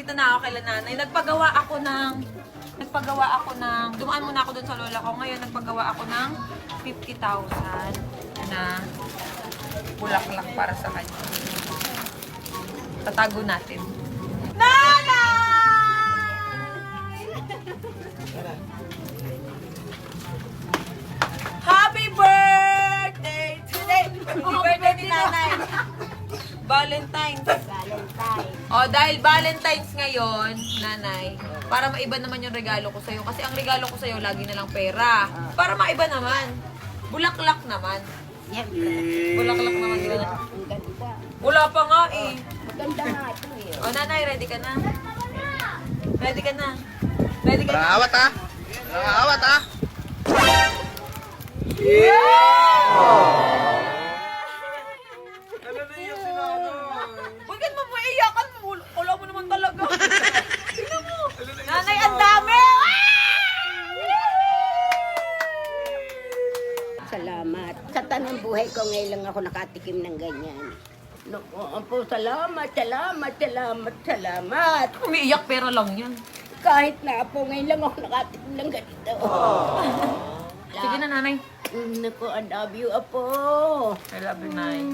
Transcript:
nandito na ako kay nanay. Nagpagawa ako ng, dumaan muna ako dun sa lola ko. Ngayon, nagpagawa ako ng 50,000 na bulaklak para sa kanya. Tatago natin. Happy birthday today! Happy birthday ni nanay! Valentine's. O, dahil Valentine's ngayon, nanay, para maiba naman yung regalo ko sa'yo. Kasi ang regalo ko sa'yo, lagi na lang pera. Para maiba naman. Bulaklak naman. Bulaklak naman. Di ba? Ang ganda. Wala pa nga eh. Maganda nga ito eh. O, nanay, ready ka na? Ready ka na? Ready ka na? Nakakawat ha? Nakakawat ha? Bakit mo maiiyakan mo? Wala mo naman talaga. Tingnan mo. Nanay, ang dami! Salamat. Sa tanong buhay ko, ngayon lang ako nakatikim ng ganyan. Naku, apo, salamat, salamat, salamat, salamat. Umiiyak pero lang yan. Kahit na apo, ngayon lang ako nakatikim ng ganito. Sige na, nanay. Naku, I love you, apo. I love you, Nay.